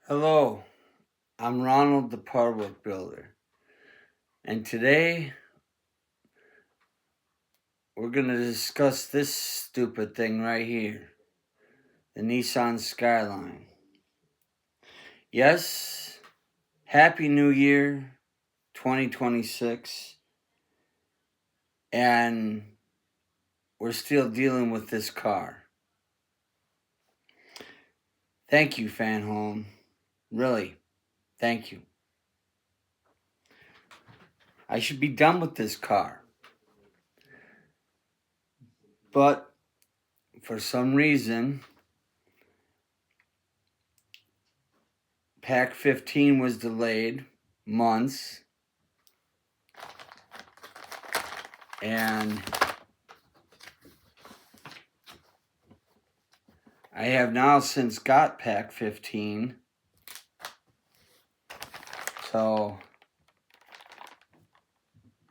Hello, I'm Ronald the Parwood Builder, and today we're going to discuss this stupid thing right here, the Nissan Skyline. Yes, Happy New Year 2026, and we're still dealing with this car. Thank you, Fanhome. Really, thank you. I should be done with this car. But for some reason, Pack 15 was delayed months, and I have now since got Pack 15, so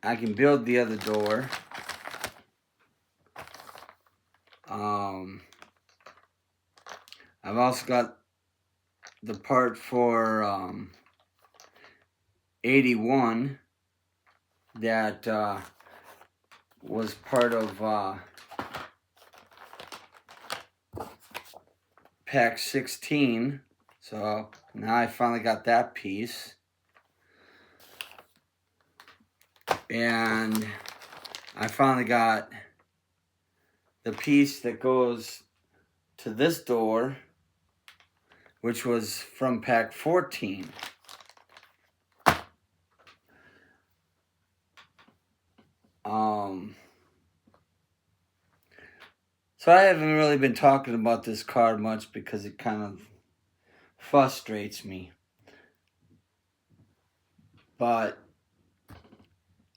I can build the other door. I've also got the part for 81 that was part of Pack 16, so now I finally got that piece. And I finally got the piece that goes to this door, which was from Pack 14. So I haven't really been talking about this car much because it kind of frustrates me. But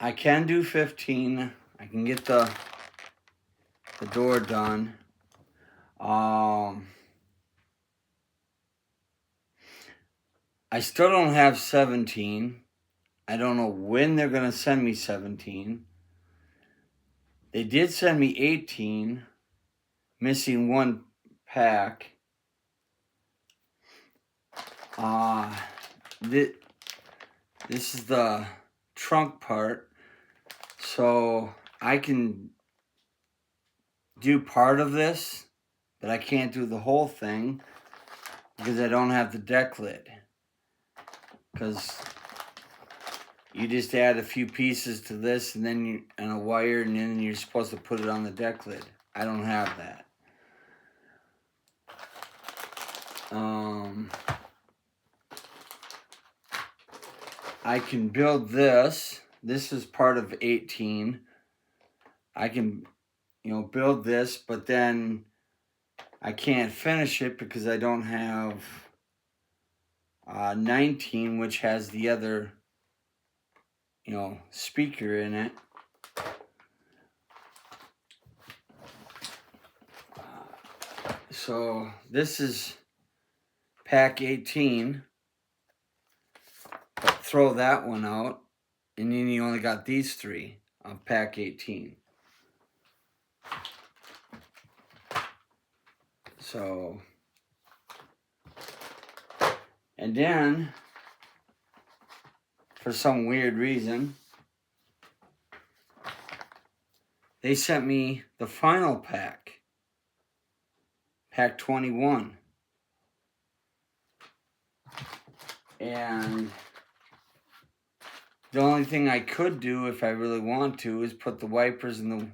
I can do 15. I can get the door done. I still don't have 17. I don't know when they're going to send me 17. They did send me 18, missing one pack. This is the trunk part, so I can do part of this, but I can't do the whole thing because I don't have the deck lid. Because you just add a few pieces to this and then and a wire, and then you're supposed to put it on the deck lid. I don't have that. I can build this. This is part of 18. I can, build this, but then I can't finish it because I don't have 19, which has the other, speaker in it. So this is Pack 18. But throw that one out, and then you only got these three of Pack 18. So, and then, for some weird reason, they sent me the final pack, Pack 21. And the only thing I could do if I really want to is put the wipers and the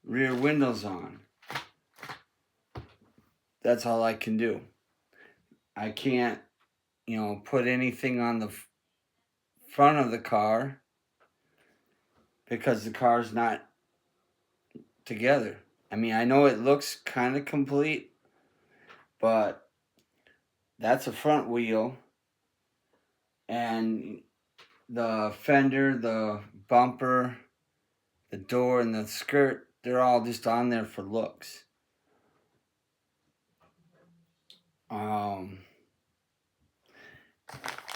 rear windows on. That's all I can do. I can't, put anything on the front of the car because the car's not together. I mean, I know it looks kind of complete, but that's a front wheel, and the fender, the bumper, the door, and the skirt, they're all just on there for looks.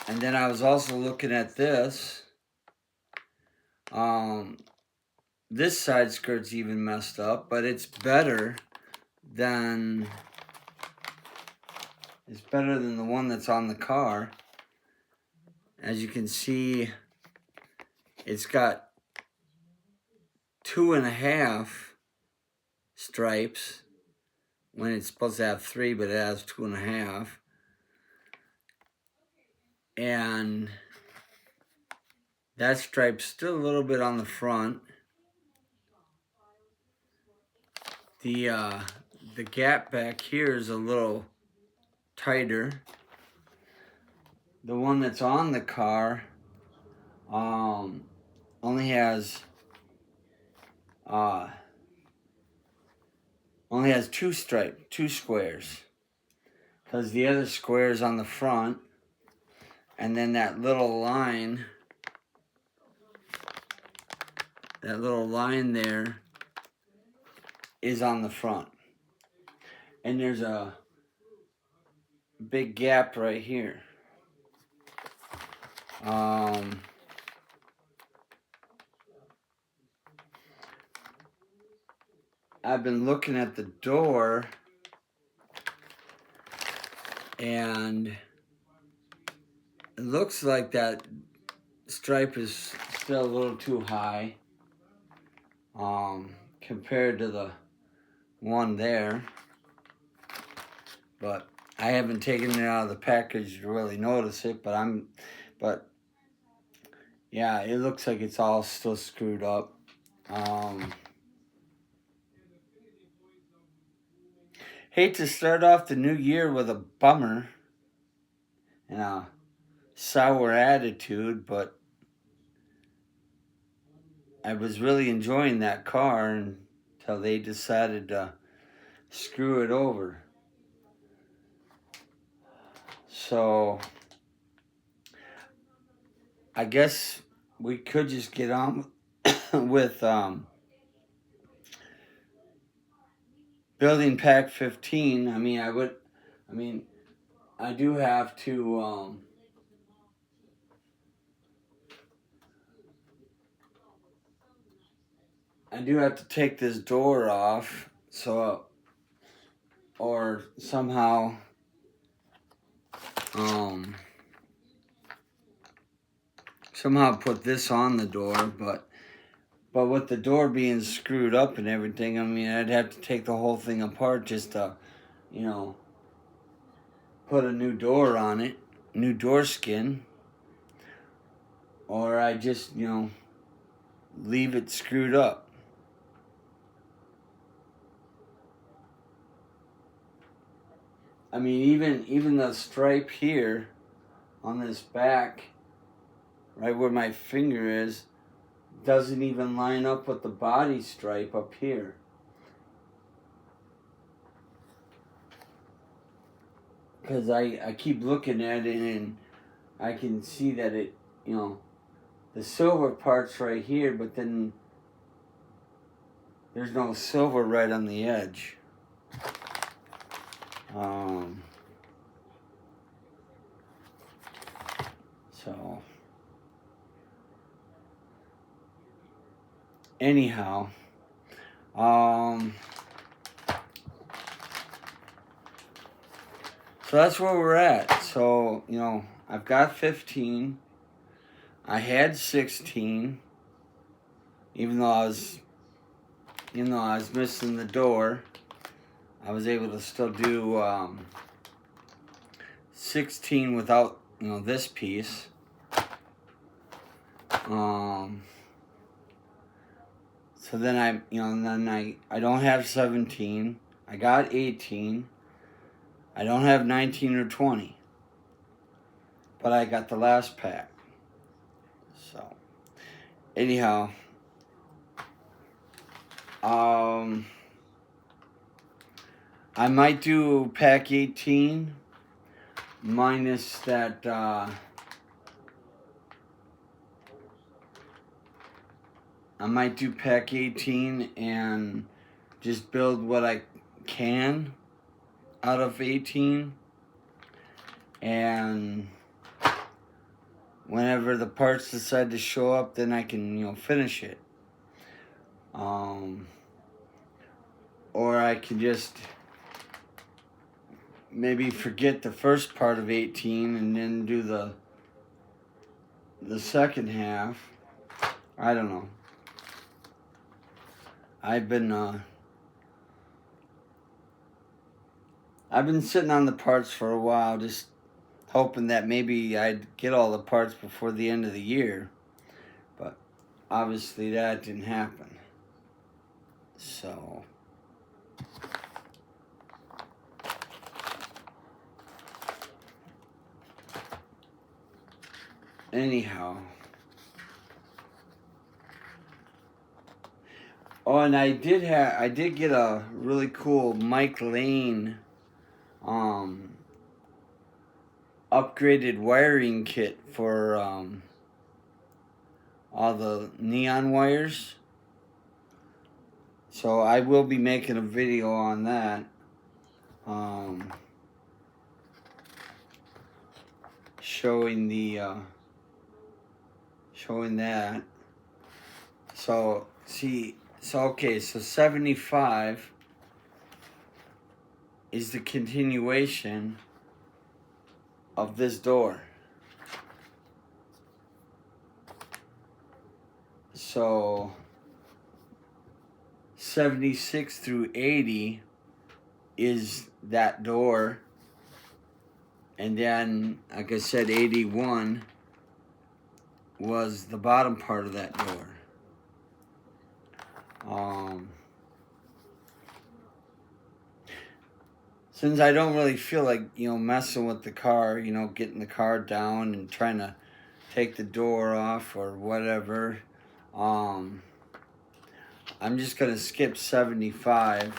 And then I was also looking at this. This side skirt's even messed up, but it's better than is better than the one that's on the car. As you can see, it's got 2.5 stripes when it's supposed to have 3, but it has 2.5. And that stripe's still a little bit on the front. The gap back here is a little tighter. The one that's on the car only has 2 squares, because the other square is on the front, and then that little line there is on the front, and there's a big gap right here. I've been looking at the door, and it looks like that stripe is still a little too high compared to the one there. But I haven't taken it out of the package to really notice it, but yeah, it looks like it's all still screwed up. Hate to start off the new year with a bummer and a sour attitude, but I was really enjoying that car until they decided to screw it over. So I guess we could just get on with building pack 15. I do have to take this door off, or somehow put this on the door, but with the door being screwed up and everything, I'd have to take the whole thing apart just to, put a new door on it, new door skin, or I just, leave it screwed up. Even the stripe here on this back, right where my finger is, doesn't even line up with the body stripe up here. Because I keep looking at it and I can see that it, the silver part's right here, but then there's no silver right on the edge. So anyhow, so that's where we're at. So, I've got 15. I had 16, even though I was missing the door. I was able to still do 16 without, this piece. So then I don't have 17. I got 18. I don't have 19 or 20. But I got the last pack. So, anyhow, I might do pack 18 minus that I might do pack 18 and just build what I can out of 18, and whenever the parts decide to show up, then I can, finish it. Or I can just, maybe forget the first part of 18 and then do the second half. I don't know. I've been sitting on the parts for a while, just hoping that maybe I'd get all the parts before the end of the year. But obviously that didn't happen. So anyhow. Oh, and I did get a really cool Mike Lane upgraded wiring kit for all the neon wires. So I will be making a video on that. Showing that. So see, okay, so 75 is the continuation of this door. So 76 through 80 is that door. And then, like I said, 81 was the bottom part of that door. Since I don't really feel like, messing with the car, getting the car down and trying to take the door off or whatever, I'm just going to skip 75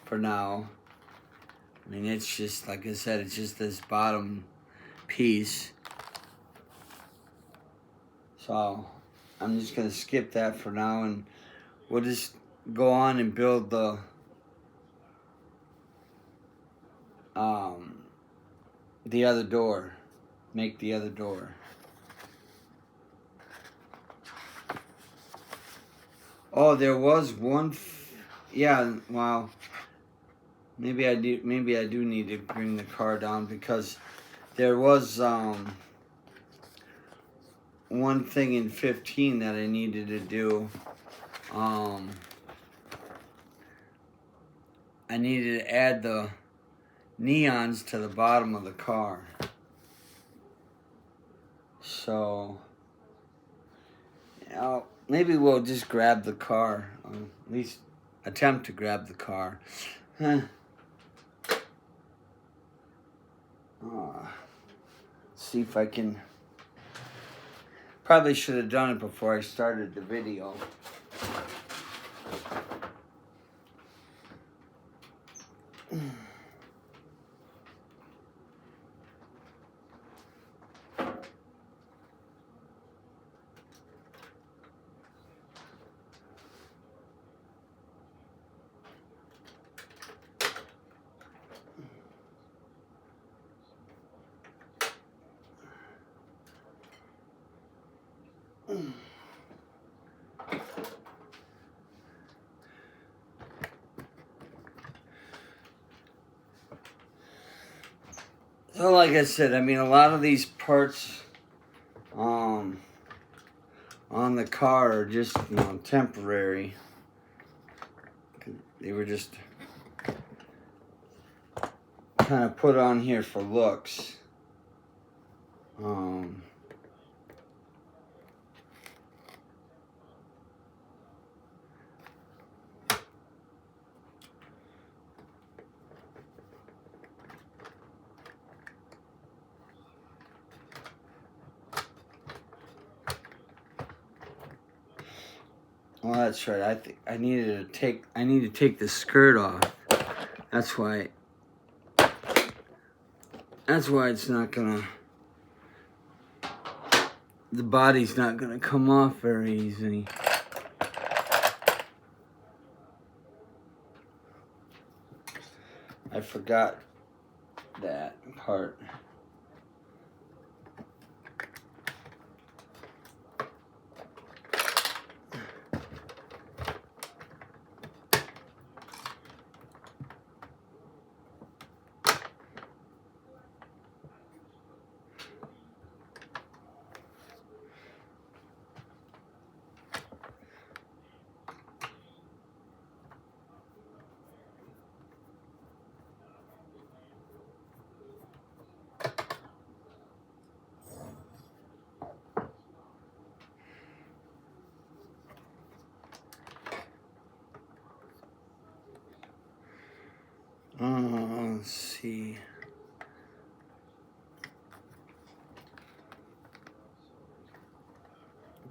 for now. I mean, it's just, like I said, it's just this bottom piece. So I'm just going to skip that for now, and we'll just go on and build the other door. Make the other door. Oh, there was one. Yeah, well, maybe I do need to bring the car down, because there was one thing in 15 that I needed to do. I needed to add the neons to the bottom of the car. So, maybe we'll just grab the car, at least attempt to grab the car. See if I can. Probably should have done it before I started the video. So like I said, I mean, a lot of these parts on the car are just, temporary. They were just kind of put on here for looks. Well, that's right. I think I need to take the skirt off. That's why it's not gonna. The body's not gonna come off very easily. I forgot that part.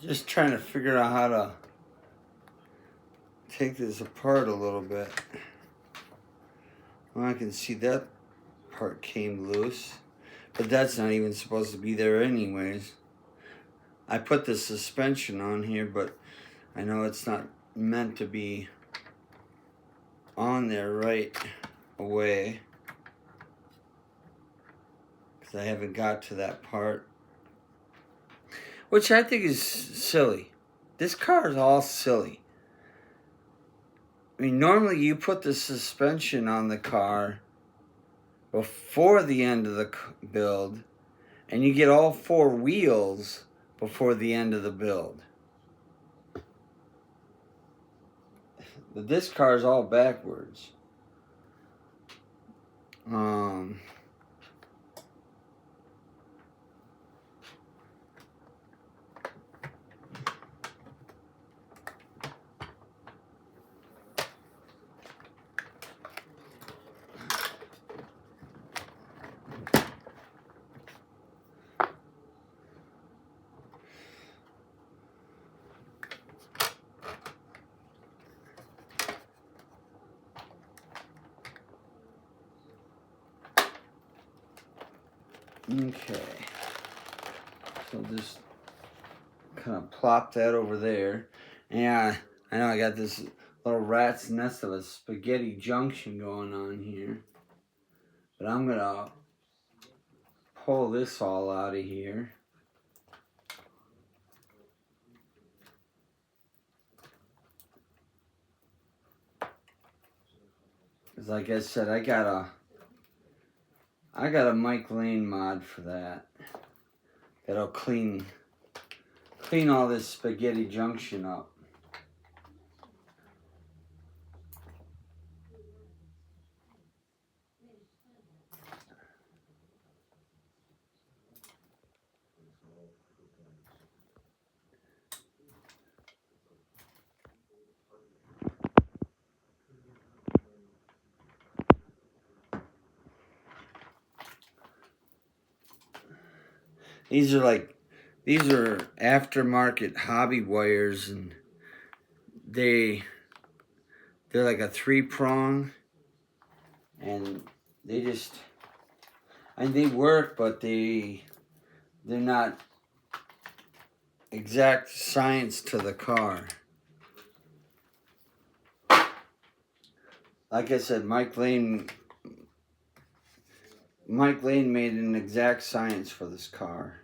Just trying to figure out how to take this apart a little bit. Well, I can see that part came loose, but that's not even supposed to be there anyways. I put the suspension on here, but I know it's not meant to be on there right away because I haven't got to that part, which I think is silly. This car is all silly. I mean, normally you put the suspension on the car before the end of the build, and you get all 4 wheels before the end of the build. But this car is all backwards. Okay, so just kind of plop that over there. Yeah, I know I got this little rat's nest of a spaghetti junction going on here, but I'm gonna pull this all out of here. Cause like I said, I got a Mike Lane mod for that. That'll clean all this spaghetti junction up. These are aftermarket hobby wires, and they're like a 3-prong, and they work, but they're not exact science to the car. Like I said, Mike Lane made an exact science for this car.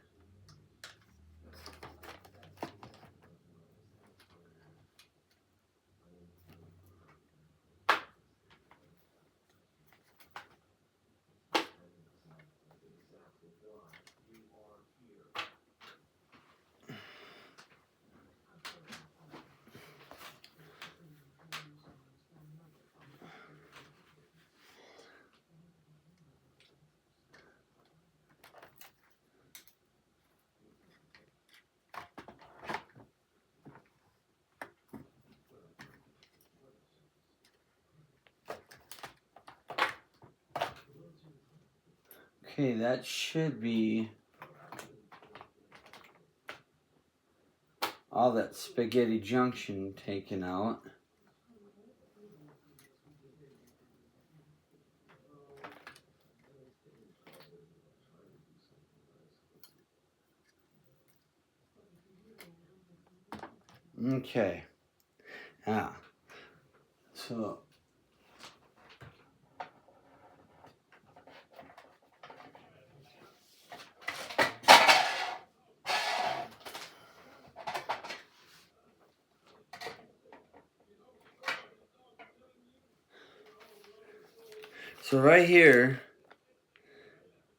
Okay, that should be all that spaghetti junction taken out. Okay. Now, so right here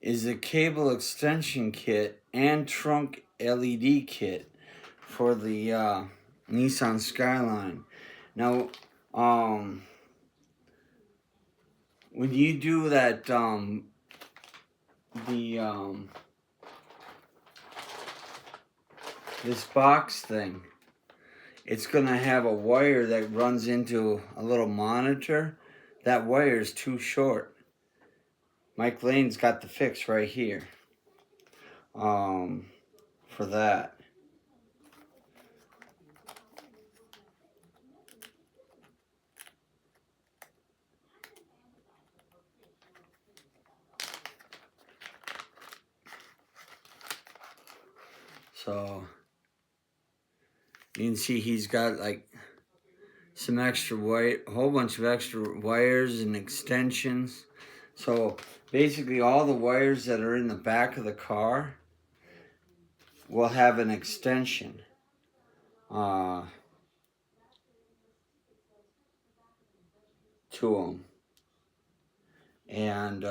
is the cable extension kit and trunk LED kit for the Nissan Skyline. Now, when you do that, this box thing, it's gonna have a wire that runs into a little monitor. That wire is too short. Mike Lane's got the fix right here for that. So you can see he's got like some extra wire, a whole bunch of extra wires and extensions. So basically all the wires that are in the back of the car will have an extension. To them. And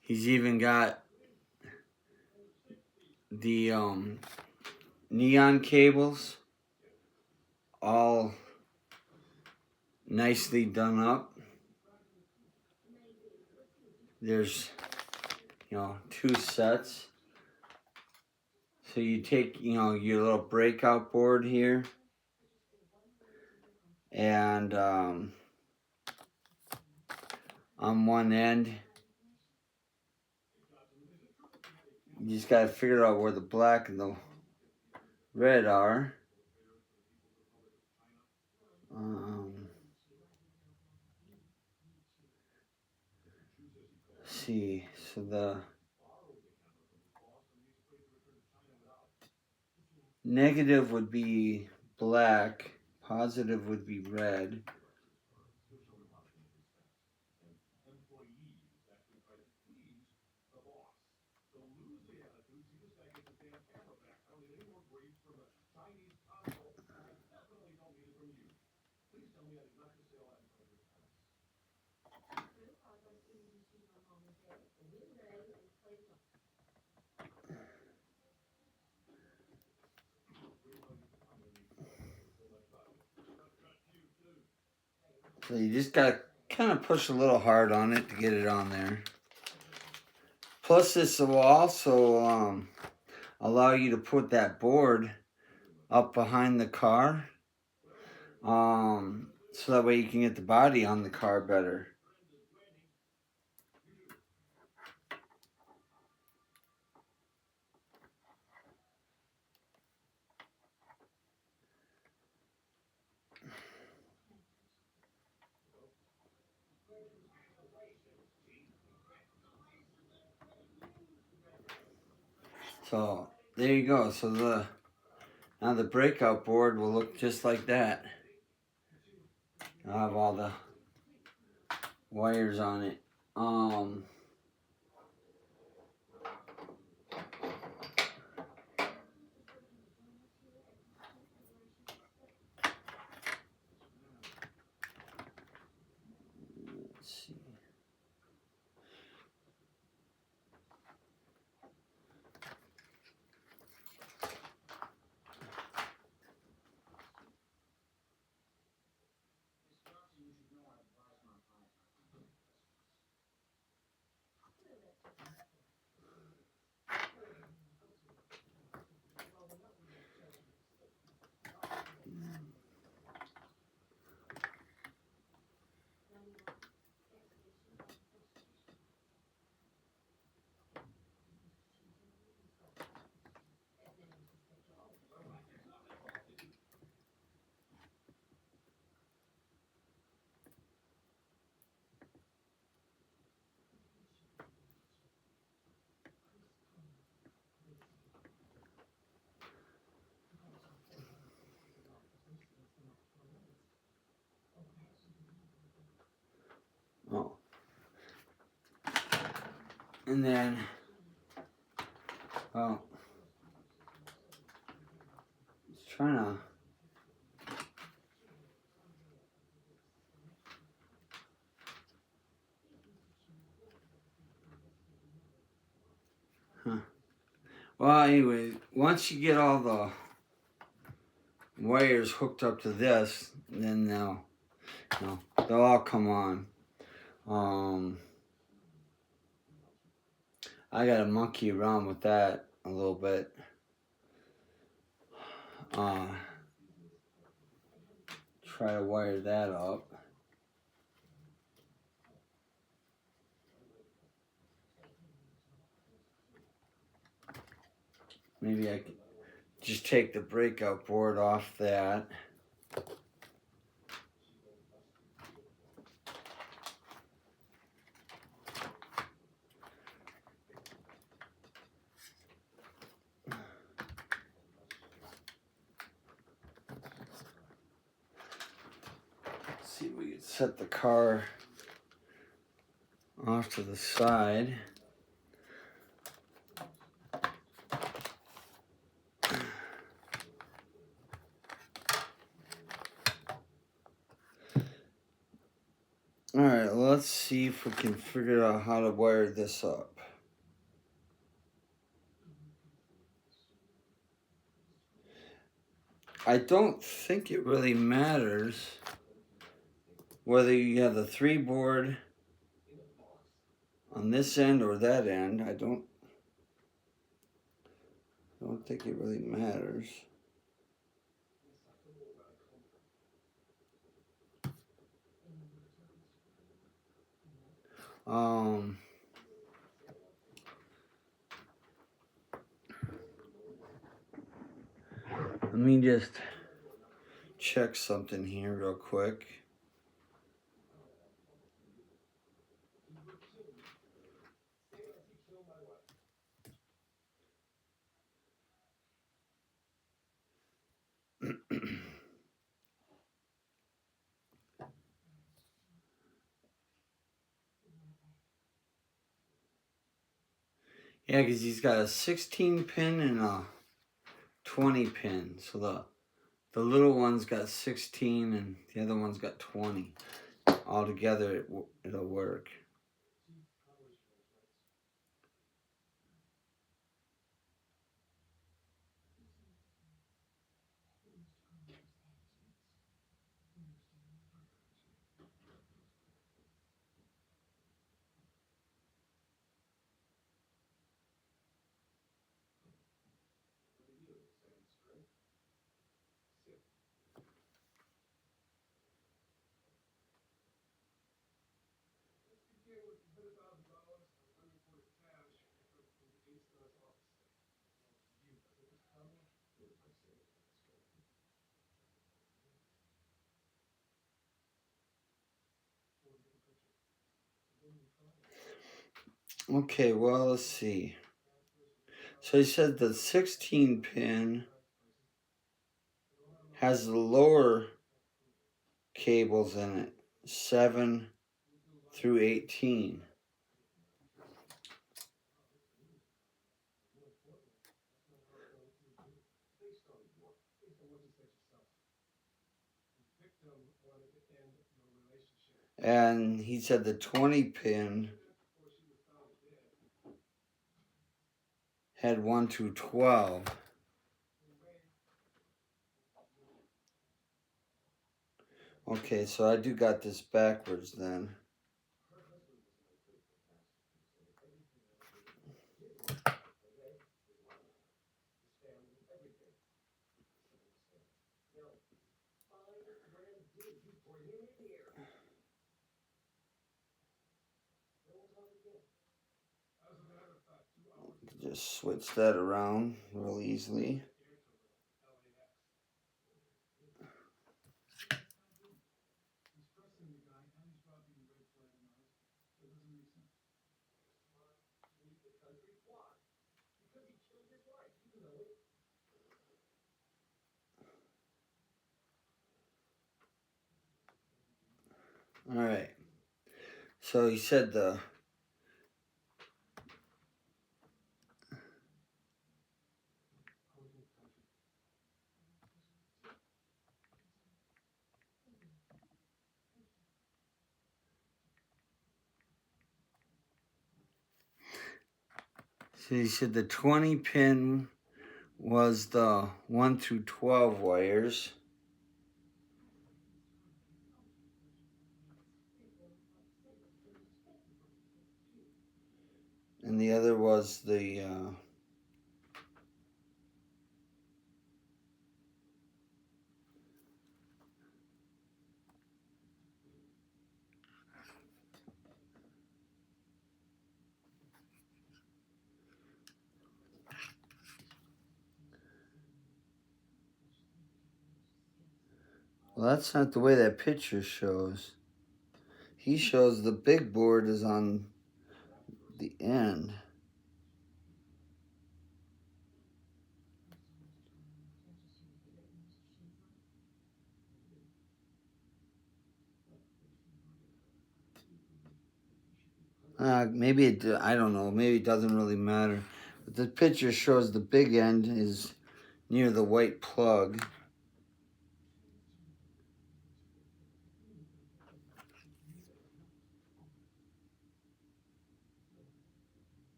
he's even got the neon cables all nicely done up. There's, 2 sets. So you take, your little breakout board here, and on one end, you just got to figure out where the black and the red are. See, so the negative would be black, positive would be red. So you just gotta kind of push a little hard on it to get it on there. Plus this will also allow you to put that board up behind the car. So that way you can get the body on the car better. So there you go. So now the breakout board will look just like that. I'll have all the wires on it. Let's see. Oh. And then, well, it's trying to. Huh. Well, anyway, once you get all the wires hooked up to this, then they'll all come on. I gotta monkey around with that a little bit. Try to wire that up. Maybe I could just take the breakout board off that. see if we can set the car off to the side. Alright, let's see if we can figure out how to wire this up. I don't think it really matters whether you have the 3 board on this end or that end. I don't think it really matters. Let me just check something here real quick. Yeah, because he's got a 16 pin and a 20 pin. So the little one's got 16 and the other one's got 20. All together it'll work. Okay, well, let's see. So he said the 16 pin has the lower cables in it, 7 through 18. And he said the 20 pin had 1 through 12. Okay, so I do got this backwards then. Just switch that around real easily. All right. So he said the 20 pin was the 1 through 12 wires. And the other was the well, that's not the way that picture shows. He shows the big board is on the end. Maybe I don't know. Maybe it doesn't really matter. But the picture shows the big end is near the white plug.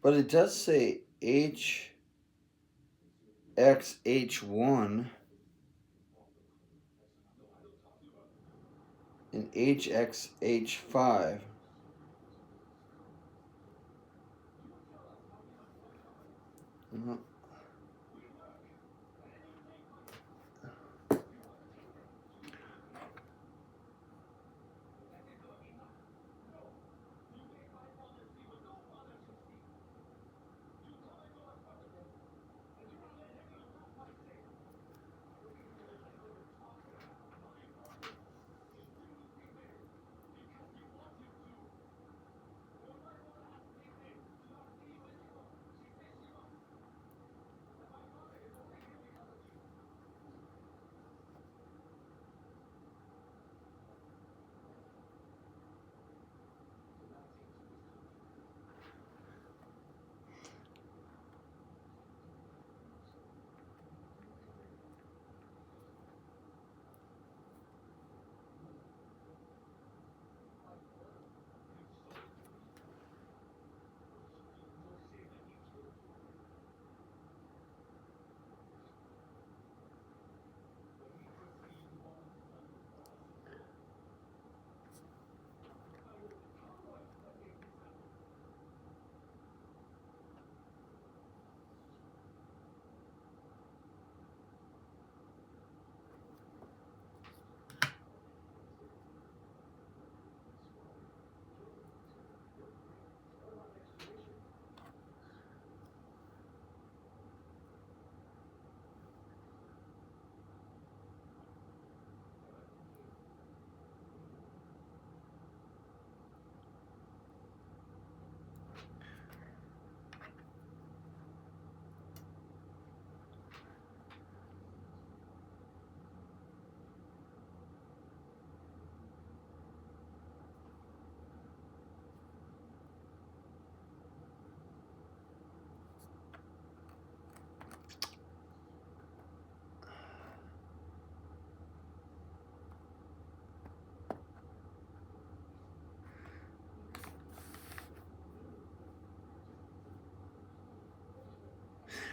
But it does say HXH1 and HXH5.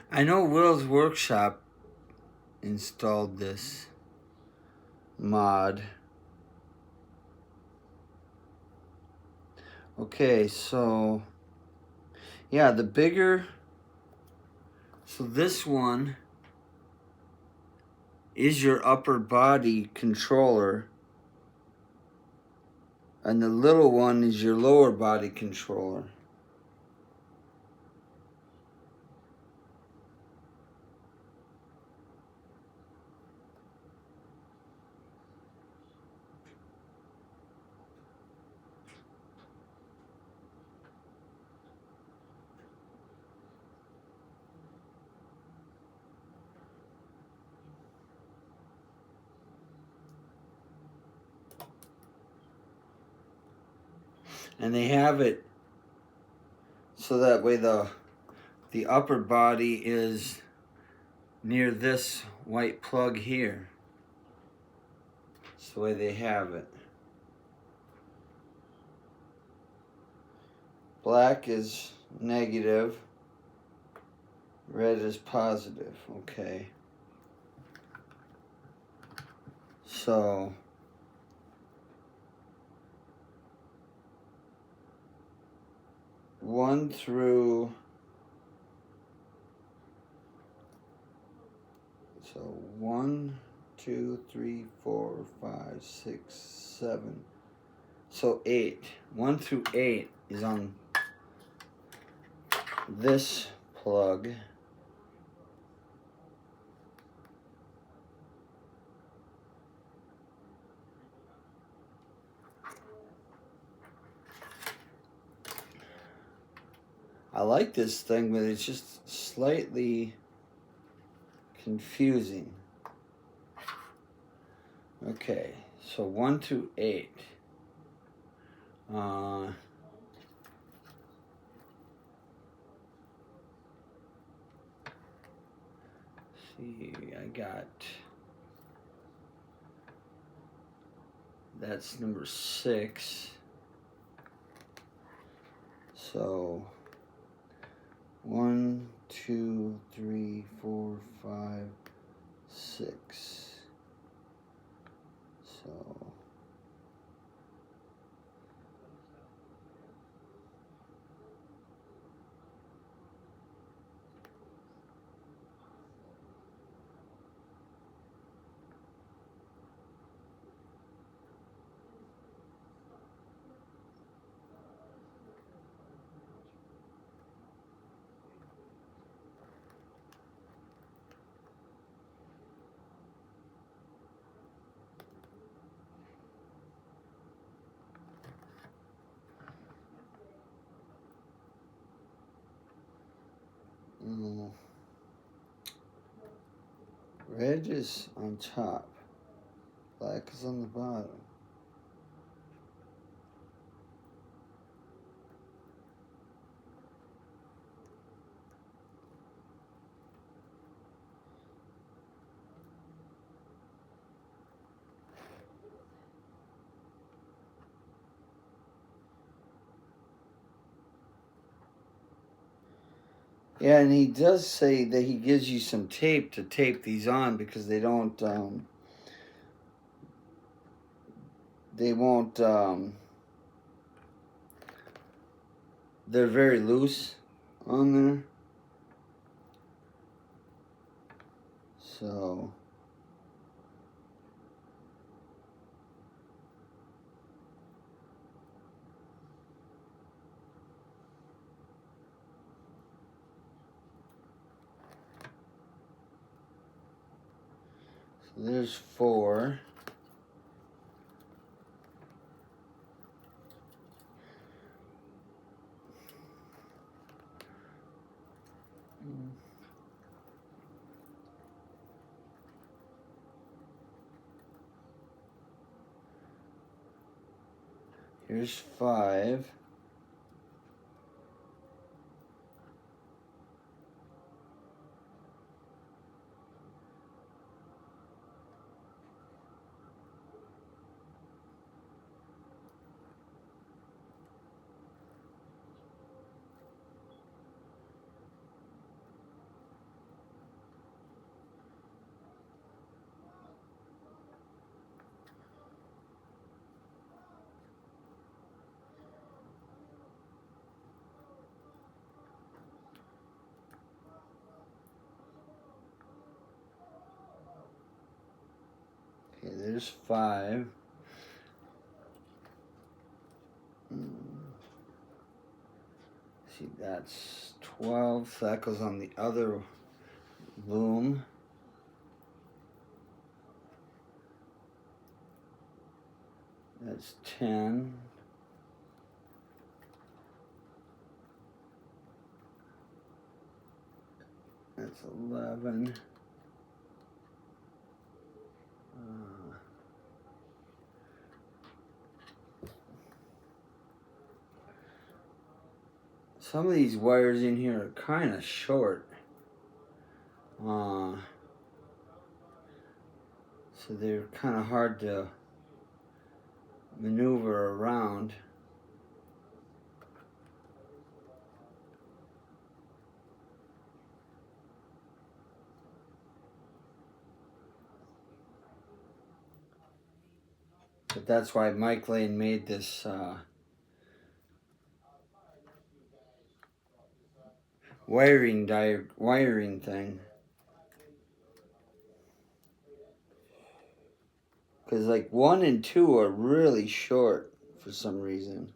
I know Will's Workshop installed this mod. Okay, so yeah, the bigger, so this one is your upper body controller, and the little one is your lower body controller. And they have it so that way the upper body is near this white plug here. That's the way they have it. Black is negative, red is positive. Okay. So one through, so 1, 2, 3, 4, 5, 6, 7. So 8. 1 through 8 is on this plug. I like this thing, but it's just slightly confusing. Okay, so 1 through 8 See, I got, that's number 6. So 1, 2, 3, 4, 5, 6. So red is on top, black is on the bottom. Yeah, and he does say that he gives you some tape to tape these on because they don't, they won't, they're very loose on there. So there's 4. Here's 5. Okay, there's 5. See, that's 12. So that goes on the other loom. That's 10. That's 11. Some of these wires in here are kind of short. So they're kind of hard to maneuver around. But that's why Mike Lane made this wiring thing. Because like 1 and 2 are really short for some reason.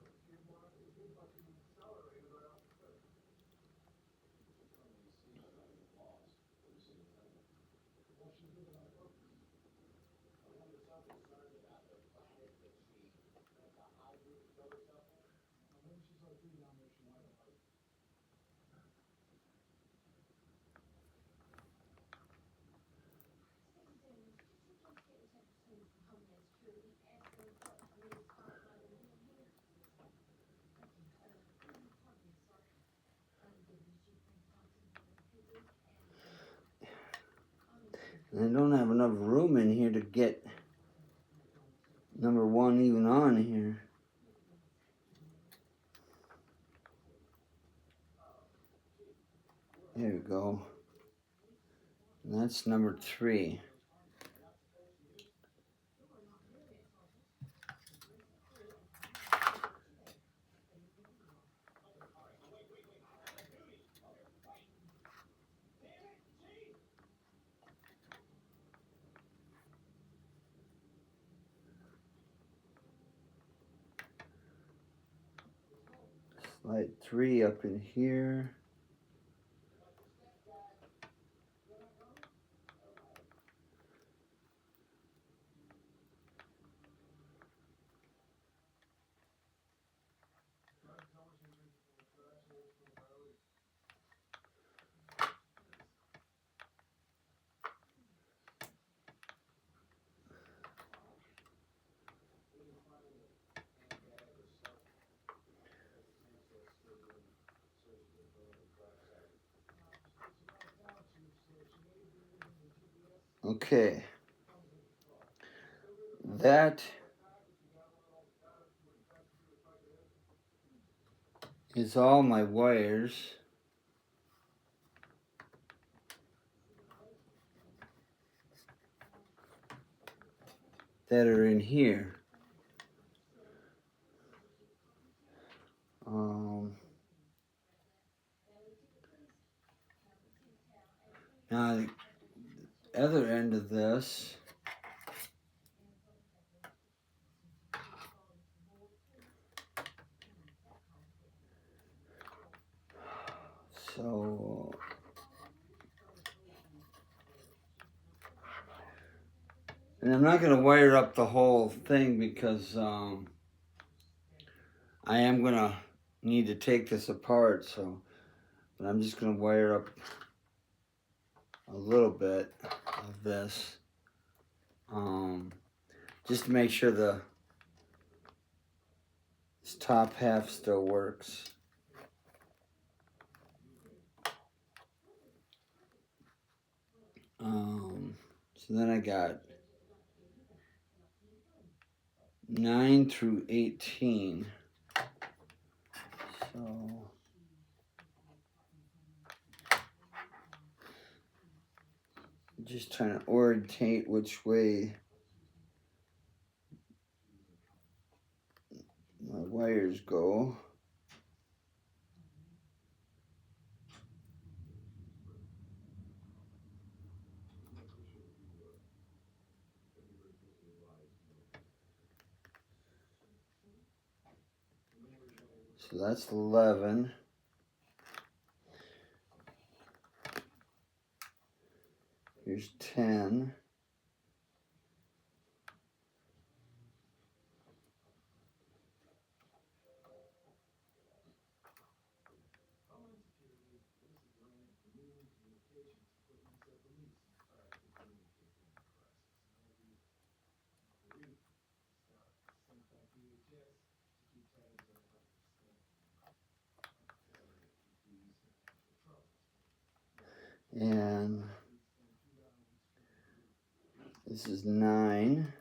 And I don't have enough room in here to get number 1 even on here. There we go. And that's number 3. Slide 3 up in here. Okay. That is all my wires that are in here. Now the other end of this, so and I'm not going to wire up the whole thing because I am going to need to take this apart, so but I'm just going to wire up a little bit of this just to make sure this top half still works. So then I got 9 through 18. So just trying to orientate which way my wires go. So that's 11. Here's 10. And this is 9.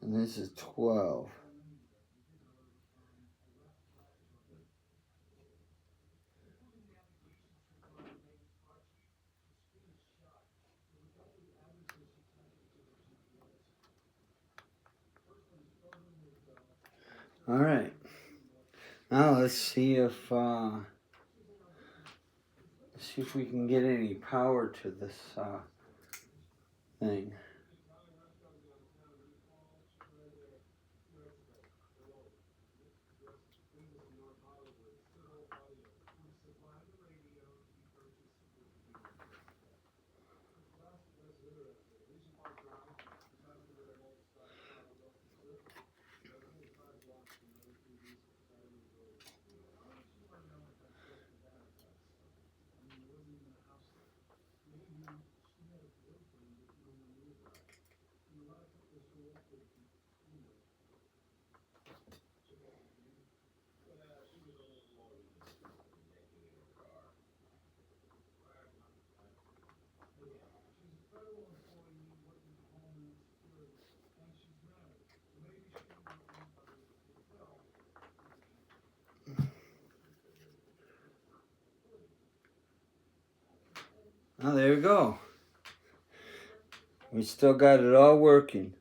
And this is 12. All right. Now let's see if we can get any power to this thing. Oh, there we go. We still got it all working.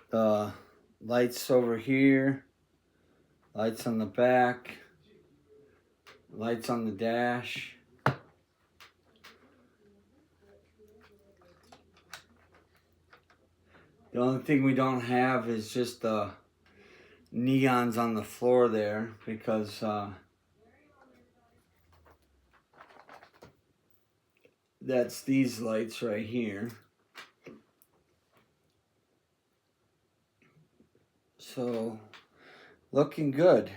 The lights over here, lights on the back, lights on the dash. The only thing we don't have is just the neons on the floor there, because that's these lights right here. So, looking good.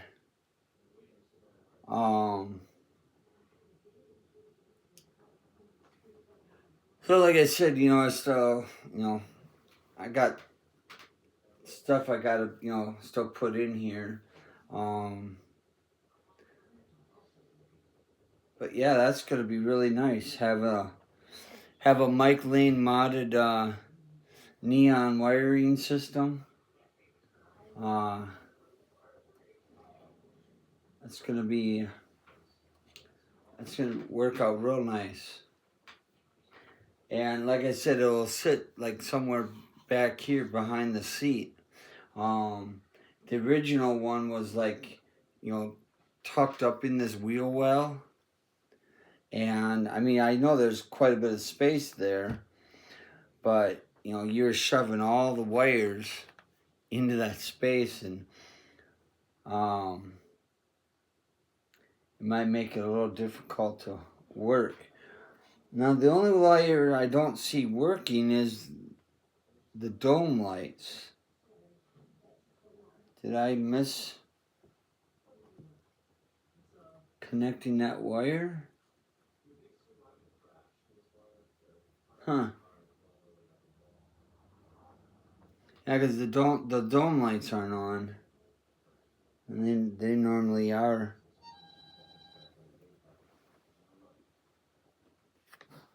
So like I said, I still, I got stuff I gotta, still put in here. But yeah, that's gonna be really nice. Have a Mike Lane modded neon wiring system. That's gonna work out real nice. And like I said, it'll sit like somewhere back here behind the seat. The original one was like, tucked up in this wheel well. And I mean, I know there's quite a bit of space there, but you're shoving all the wires into that space, and it might make it a little difficult to work. Now, the only wire I don't see working is the dome lights. Did I miss connecting that wire? Huh. Yeah, because the dome lights aren't on. And they normally are.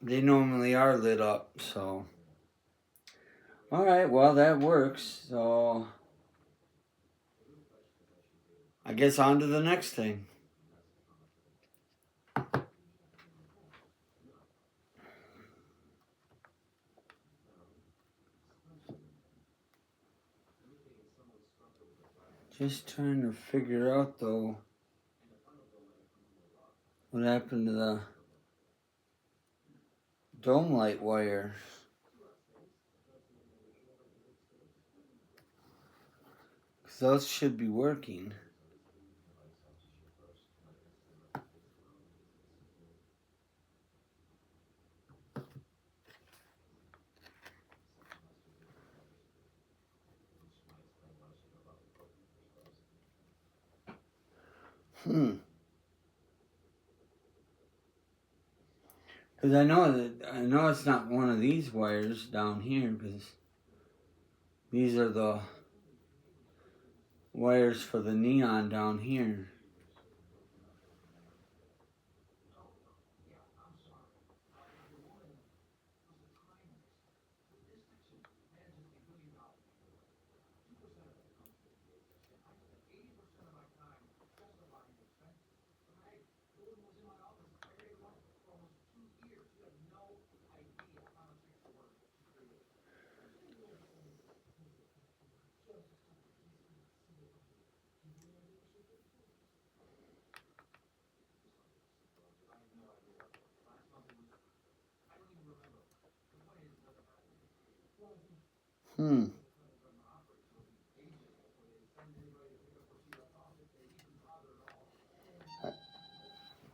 They normally are lit up, so. Alright, well, that works. So, I guess on to the next thing. Just trying to figure out, though, what happened to the dome light wire. Because those should be working. Because I know it's not one of these wires down here, because these are the wires for the neon down here.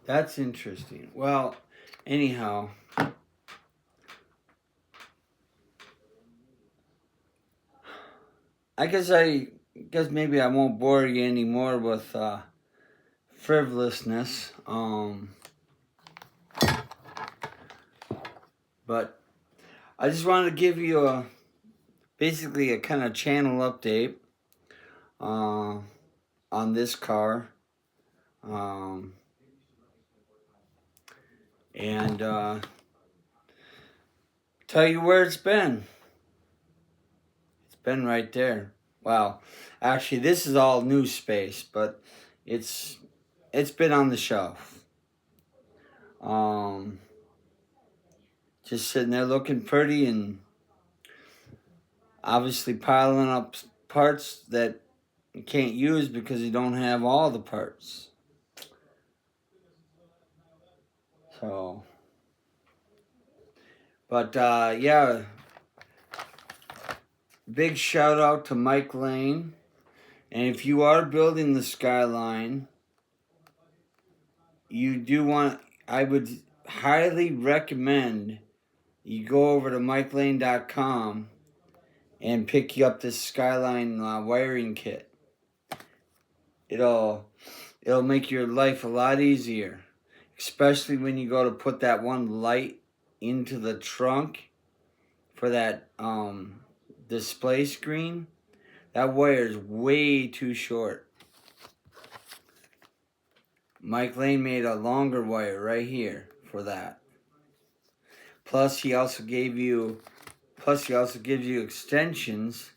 That's interesting. Well, anyhow, I guess maybe I won't bore you anymore with frivolousness. But I just wanted to give you basically a kind of channel update on this car. And tell you where it's been. It's been right there. Wow. Actually, this is all new space, but it's been on the shelf. Just sitting there looking pretty and obviously piling up parts that you can't use because you don't have all the parts. So, but yeah, big shout out to Mike Lane. And if you are building the Skyline, I would highly recommend you go over to MikeLane.com and pick you up this Skyline wiring kit. It'll make your life a lot easier, especially when you go to put that one light into the trunk for that display screen. That wire is way too short. Mike Lane made a longer wire right here for that. Plus, he also gives you extensions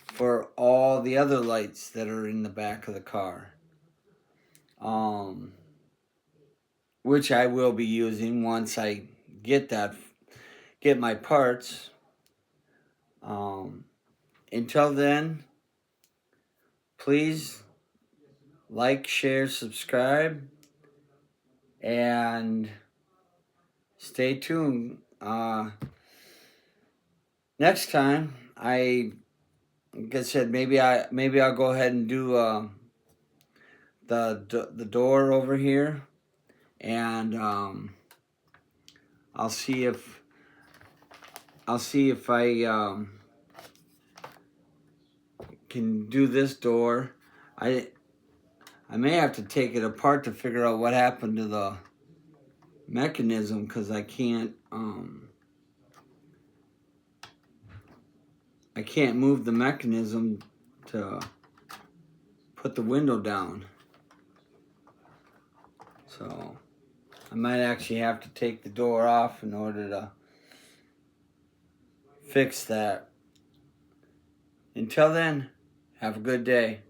for all the other lights that are in the back of the car. Which I will be using once I get my parts. Until then, please like, share, subscribe, and stay tuned. Next time, like I said, maybe I'll go ahead and do the door over here, and I'll see if I can do this door. I may have to take it apart to figure out what happened to the mechanism, because I can't move the mechanism to put the window down. So I might actually have to take the door off in order to fix that. Until then, have a good day.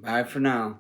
Bye for now.